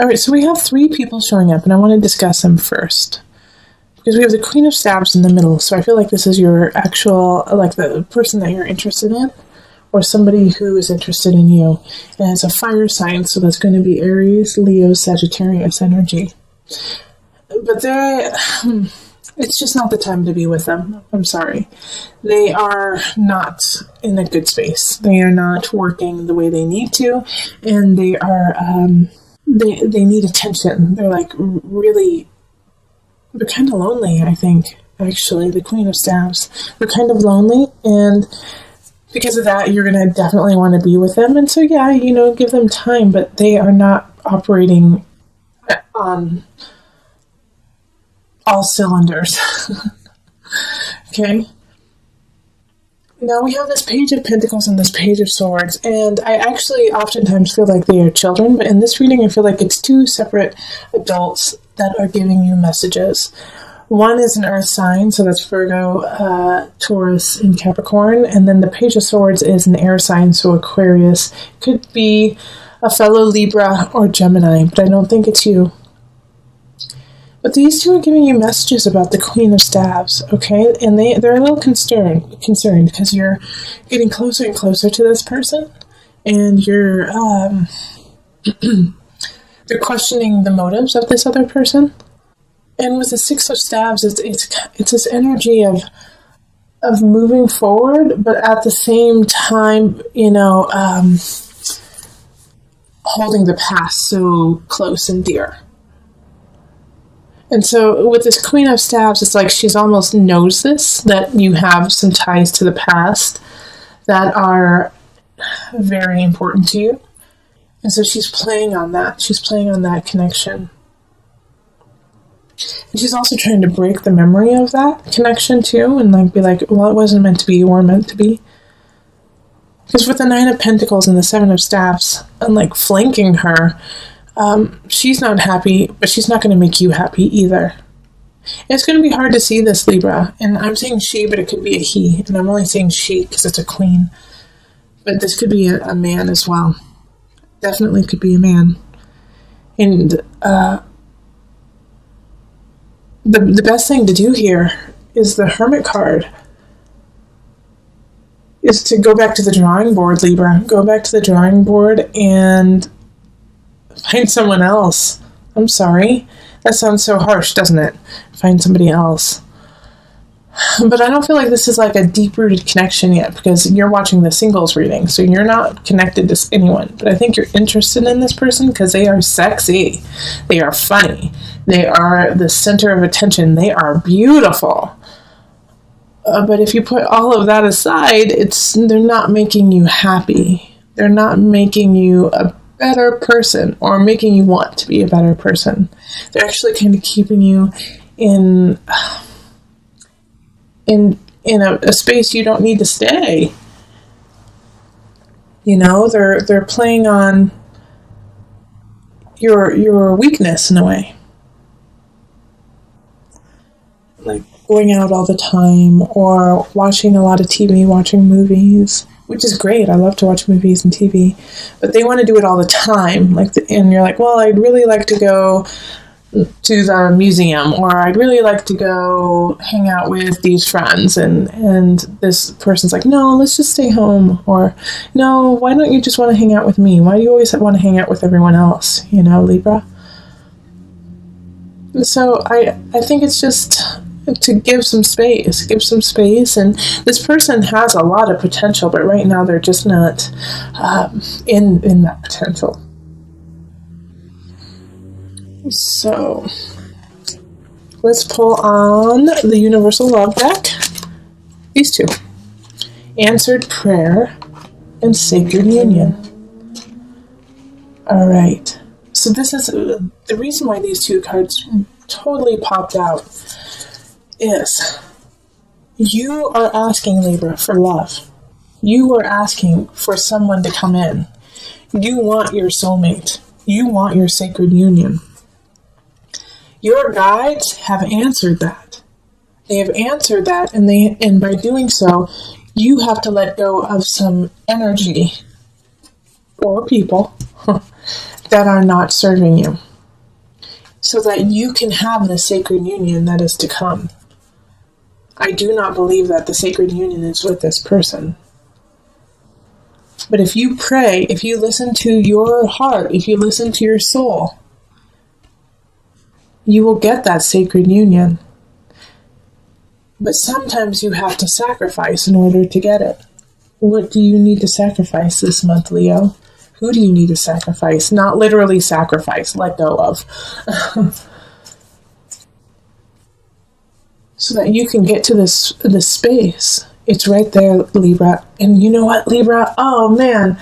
All right, so we have 3 people showing up, and I want to discuss them first. Because we have the Queen of Staves in the middle, so I feel like this is your actual, like the person that you're interested in, or somebody who is interested in you. And it's a fire sign, so that's going to be Aries, Leo, Sagittarius energy. But it's just not the time to be with them. I'm sorry. They are not in a good space. They are not working the way they need to, and they are, they need attention. They're like really, they're kind of lonely, I think, actually, the Queen of Staves. They're kind of lonely, and because of that, you're going to definitely want to be with them. And so, yeah, give them time, but they are not operating on all cylinders. Okay? Now we have this Page of Pentacles and this Page of Swords, and I actually oftentimes feel like they are children, but in this reading I feel like it's 2 separate adults that are giving you messages. One is an earth sign, so that's Virgo, Taurus, and Capricorn, and then the Page of Swords is an air sign, so Aquarius. Could be a fellow Libra or Gemini, but I don't think it's you. But these 2 are giving you messages about the Queen of Staves, okay? And they're a little concerned because you're getting closer and closer to this person, and you're they're questioning the motives of this other person. And with the 6 of Staves, it's this energy of moving forward, but at the same time, holding the past so close and dear. And so with this Queen of Staves, it's like she's almost knows this, that you have some ties to the past that are very important to you. And so she's playing on that. She's playing on that connection. And she's also trying to break the memory of that connection too, and be like, well, it wasn't meant to be, you were meant to be. Because with the 9 of Pentacles and the 7 of Staves, and flanking her, she's not happy, but she's not going to make you happy either. And it's going to be hard to see this, Libra. And I'm saying she, but it could be a he. And I'm only saying she because it's a queen. But this could be a man as well. Definitely could be a man. And the best thing to do here is the Hermit card. Is to go back to the drawing board, Libra. Go back to the drawing board and find someone else. I'm sorry. That sounds so harsh, doesn't it? Find somebody else. But I don't feel like this is a deep-rooted connection yet, because you're watching the singles reading, so you're not connected to anyone. But I think you're interested in this person because they are sexy. They are funny. They are the center of attention. They are beautiful. But if you put all of that aside, they're not making you happy. They're not making you a better person or making you want to be a better person. They're actually kind of keeping you in a space you don't need to stay. They're playing on your weakness in a way. Like going out all the time or watching a lot of TV, watching movies, which is great. I love to watch movies and TV, but they want to do it all the time. And you're like, well, I'd really like to go to the museum, or I'd really like to go hang out with these friends. And this person's like, no, let's just stay home. Or no, why don't you just want to hang out with me? Why do you always want to hang out with everyone else? Libra. So I think it's just to give some space, and this person has a lot of potential, but right now they're just not in that potential. So let's pull on the Universal Love deck. These 2. Answered Prayer and Sacred Union. All right. So this is the reason why these 2 cards totally popped out. Is you are asking, Libra, for love. You are asking for someone to come in. You want your soulmate. You want your sacred union. Your guides have answered that. They have answered that, and by doing so, you have to let go of some energy or people that are not serving you. so that you can have the sacred union that is to come. I do not believe that the sacred union is with this person. But if you pray, if you listen to your heart, if you listen to your soul, you will get that sacred union. But sometimes you have to sacrifice in order to get it. What do you need to sacrifice this month, Leo? Who do you need to sacrifice? Not literally sacrifice, let go of. So that you can get to this space. It's right there, Libra. And you know what, Libra? Oh, man.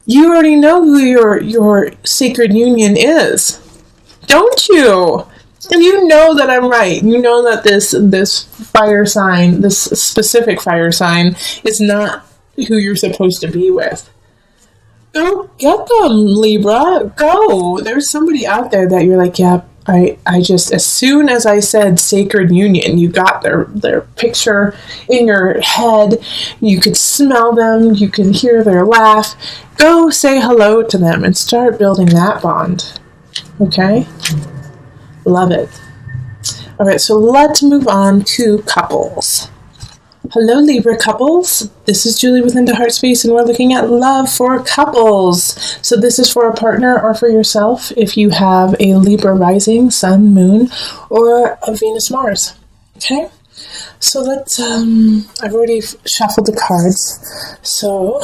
You already know who your sacred union is. Don't you? And you know that I'm right. You know that this fire sign, this specific fire sign, is not who you're supposed to be with. Go get them, Libra. Go. There's somebody out there that you're like, yeah, I just, as soon as I said sacred union, you got their picture in your head. You could smell them. You could hear their laugh. Go say hello to them and start building that bond. Okay? Love it. All right, so let's move on to couples. Hello, Libra couples. This is Julie with Into Heart Space, and we're looking at love for couples. So this is for a partner or for yourself if you have a Libra rising, sun, moon, or a Venus, Mars. Okay? So let's, I've already shuffled the cards. So,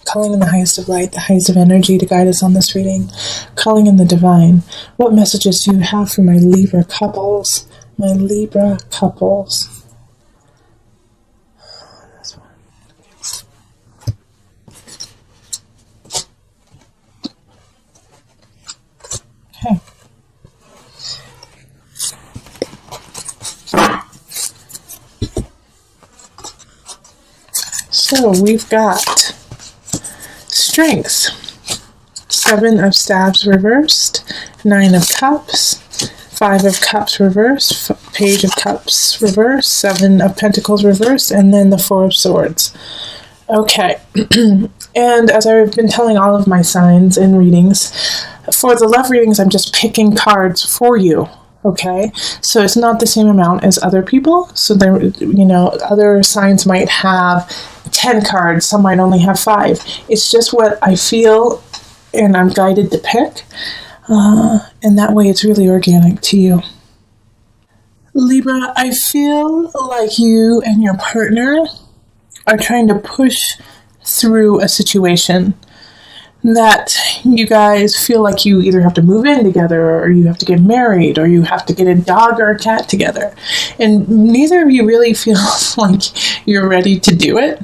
calling in the highest of light, the highest of energy to guide us on this reading. Calling in the divine. What messages do you have for my Libra couples? My Libra couples. Okay. So we've got strengths. 7 of staves reversed, 9 of cups, 5 of cups reversed, page of cups reversed, 7 of pentacles reversed, and then the 4 of swords. Okay. And as I've been telling all of my signs in readings, for the love readings, I'm just picking cards for you. Okay, so it's not the same amount as other people. So there, other signs might have 10 cards, some might only have 5. It's just what I feel and I'm guided to pick. And that way it's really organic to you. Libra, I feel like you and your partner are trying to push through a situation that you guys feel like you either have to move in together, or you have to get married, or you have to get a dog or a cat together. And neither of you really feels like you're ready to do it.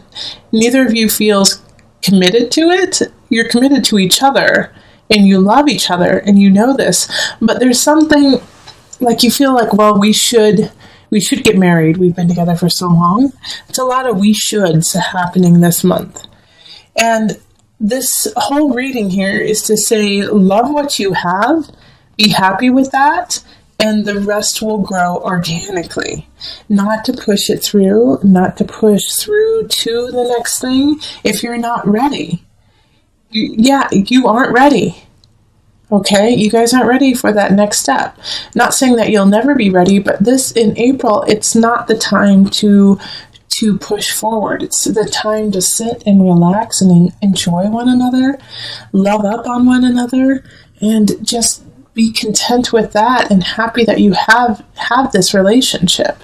Neither of you feels committed to it. You're committed to each other, and you love each other, and you know this. But there's something like you feel like, well, we should get married. We've been together for so long. It's a lot of we shoulds happening this month. And this whole reading here is to say, love what you have, be happy with that, and the rest will grow organically. Not to push it through, not to push through to the next thing if you're not ready. You aren't ready. Okay, you guys aren't ready for that next step. Not saying that you'll never be ready, but this in April, it's not the time to push forward. It's the time to sit and relax and enjoy one another, love up on one another, and just be content with that and happy that you have this relationship.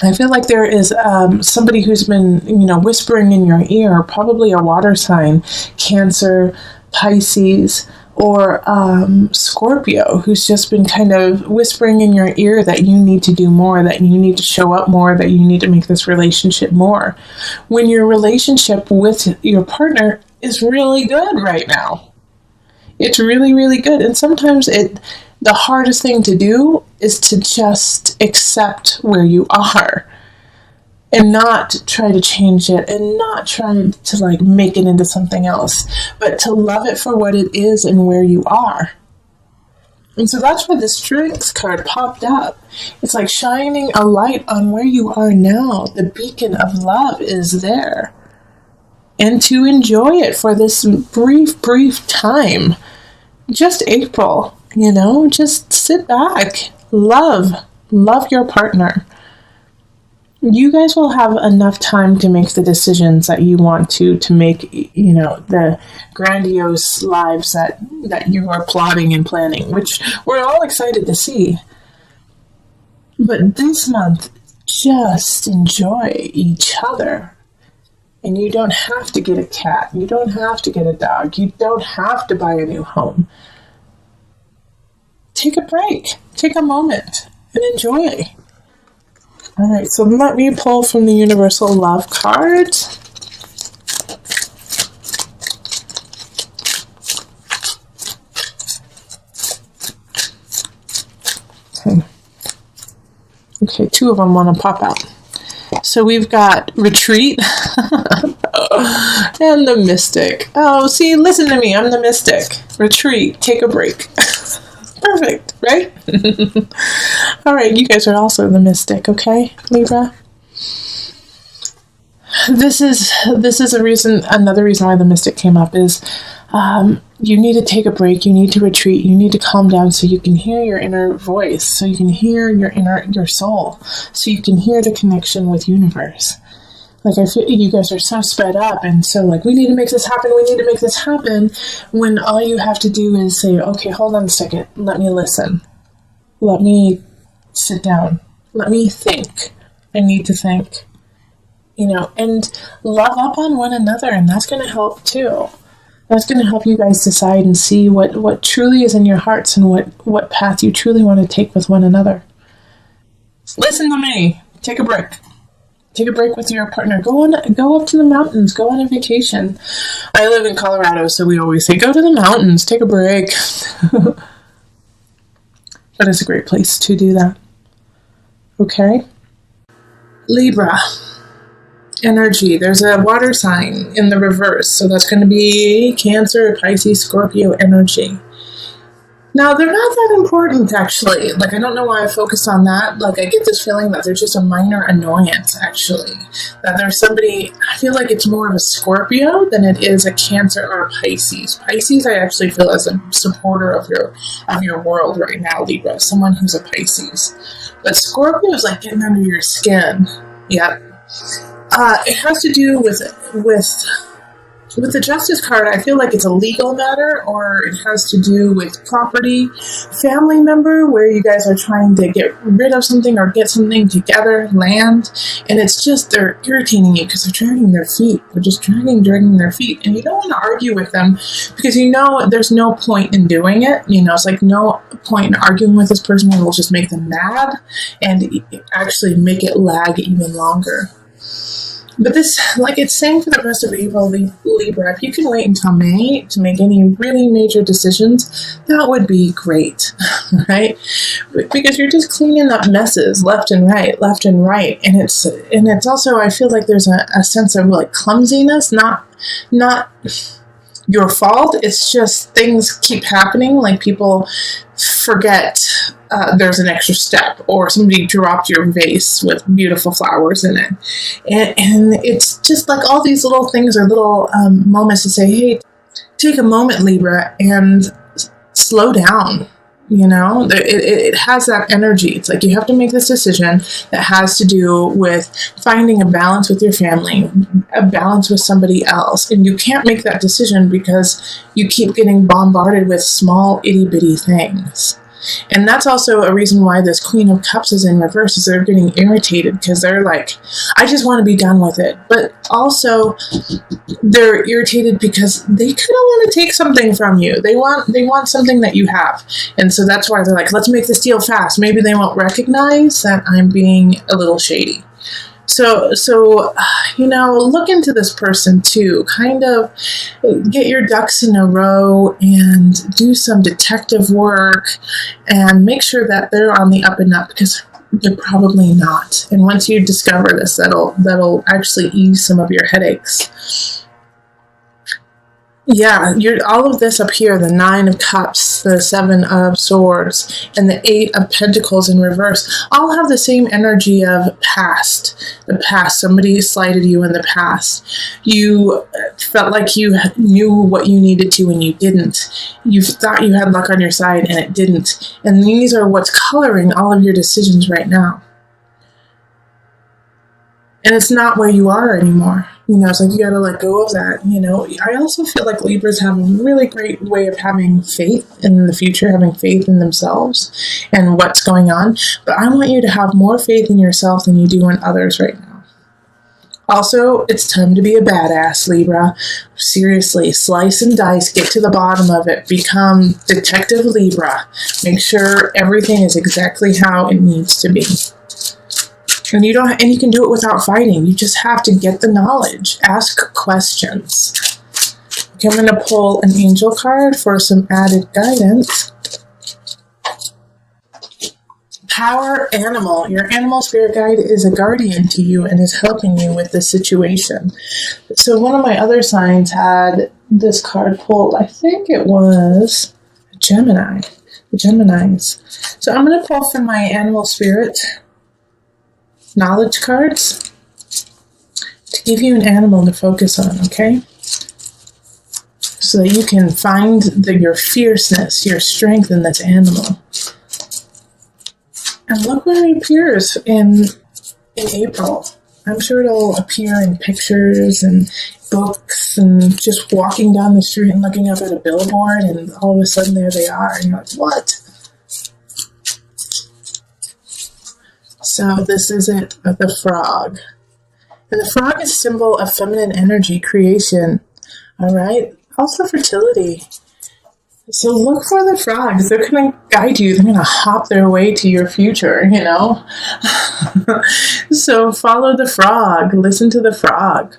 I feel like there is somebody who's been, whispering in your ear, probably a water sign, Cancer, Pisces, or Scorpio, who's just been kind of whispering in your ear that you need to do more, that you need to show up more, that you need to make this relationship more. When your relationship with your partner is really good right now. It's really, really good. And sometimes the hardest thing to do is to just accept where you are and not try to change it and not try to make it into something else, but to love it for what it is and where you are. And so that's where the strengths card popped up. It's like shining a light on where you are now. The beacon of love is there. And to enjoy it for this brief time. just April, just sit back, love your partner. You guys will have enough time to make the decisions that you want to make, the grandiose lives that you are plotting and planning, which we're all excited to see. But this month, just enjoy each other. And you don't have to get a cat. You don't have to get a dog. You don't have to buy a new home. Take a break. Take a moment and enjoy. All right, so let me pull from the Universal Love card. Okay, two of them want to pop out. So we've got Retreat and the Mystic. Oh, see, listen to me. I'm the Mystic. Retreat. Take a break. Perfect, right? All right, you guys are also the Mystic, okay, Libra? This is another reason why the Mystic came up is you need to take a break, you need to retreat, you need to calm down so you can hear your inner voice, so you can hear your soul, so you can hear the connection with universe. Like, I feel you guys are so sped up and so we need to make this happen, when all you have to do is say, okay, hold on a second, let me listen. Let me sit down. Let me think. I need to think. And love up on one another, and that's going to help too. That's going to help you guys decide and see what truly is in your hearts and what path you truly want to take with one another. Listen to me. Take a break. Take a break with your partner. Go up to the mountains. Go on a vacation. I live in Colorado, so we always say, go to the mountains. Take a break. That is a great place to do that. Okay? Libra. Energy. There's a water sign in the reverse, so that's going to be Cancer, Pisces, Scorpio energy. Now, they're not that important, actually. I don't know why I focused on that. I get this feeling that they're just a minor annoyance, actually. That there's somebody, I feel like it's more of a Scorpio than it is a Cancer or a Pisces. Pisces, I actually feel as a supporter of your world right now, Libra. Someone who's a Pisces. But Scorpio is getting under your skin. Yep. It has to do with the Justice card. I feel like it's a legal matter, or it has to do with property, family member, where you guys are trying to get rid of something or get something together, land, and it's just they're irritating you because they're dragging their feet. They're just dragging their feet, and you don't want to argue with them because there's no point in doing it. It's no point in arguing with this person. It will just make them mad and actually make it lag even longer. But this, it's saying for the rest of April, Libra, if you can wait until May to make any really major decisions, that would be great, right? Because you're just cleaning up messes left and right. And it's also, I feel like there's a sense of clumsiness, not your fault. It's just things keep happening. People forget there's an extra step, or somebody dropped your vase with beautiful flowers in it. And it's just all these little things are little moments to say, hey, take a moment, Libra, and slow down. It has that energy. It's you have to make this decision that has to do with finding a balance with your family, a balance with somebody else. And you can't make that decision because you keep getting bombarded with small itty bitty things. And that's also a reason why this Queen of Cups is in reverse, is they're getting irritated because they're I just want to be done with it. But also they're irritated because they kind of want to take something from you. They want something that you have. And so that's why they're let's make this deal fast. Maybe they won't recognize that I'm being a little shady. So look into this person too. Kind of get your ducks in a row and do some detective work and make sure that they're on the up and up, because they're probably not. And once you discover this, that'll actually ease some of your headaches. Yeah, you're all of this up here, the 9 of Cups, the 7 of Swords, and the 8 of Pentacles in reverse, all have the same energy of past. The past, somebody slighted you in the past. You felt like you knew what you needed to and you didn't. You thought you had luck on your side and it didn't. And these are what's coloring all of your decisions right now. And it's not where you are anymore. It's like you got to let go of that. I also feel like Libras have a really great way of having faith in the future, having faith in themselves and what's going on. But I want you to have more faith in yourself than you do in others right now. Also, it's time to be a badass, Libra. Seriously, slice and dice, get to the bottom of it, become Detective Libra. Make sure everything is exactly how it needs to be. And you can do it without fighting. You just have to get the knowledge. Ask questions. Okay, I'm going to pull an angel card for some added guidance. Power animal. Your animal spirit guide is a guardian to you and is helping you with this situation. So one of my other signs had this card pulled. I think it was Gemini. The Geminis. So I'm going to pull from my animal spirit knowledge cards to give you an animal to focus on, okay? So that you can find your fierceness, your strength in this animal. And look where it appears in April. I'm sure it'll appear in pictures and books and just walking down the street and looking up at a billboard and all of a sudden there they are and you're like, what? So this is it, the frog. And the frog is a symbol of feminine energy, creation. All right? Also fertility. So look for the frogs. They're going to guide you. They're going to hop their way to your future, So follow the frog. Listen to the frog.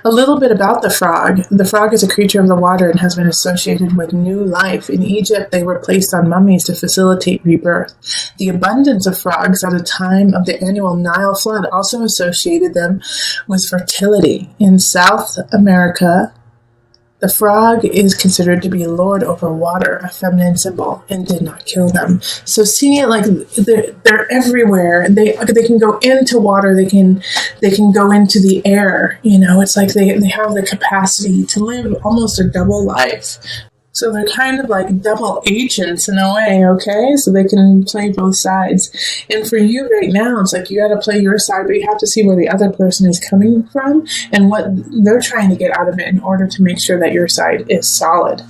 A little bit about the frog. The frog is a creature of the water and has been associated with new life. In Egypt, they were placed on mummies to facilitate rebirth. The abundance of frogs at the time of the annual Nile flood also associated them with fertility. In South America, the frog is considered to be lord over water, a feminine symbol, and did not kill them. So seeing it like they're everywhere. They can go into water. They can go into the air. It's like they have the capacity to live almost a double life. So they're kind of like double agents in a way, okay? So they can play both sides. And for you right now, it's like you got to play your side, but you have to see where the other person is coming from and what they're trying to get out of it in order to make sure that your side is solid.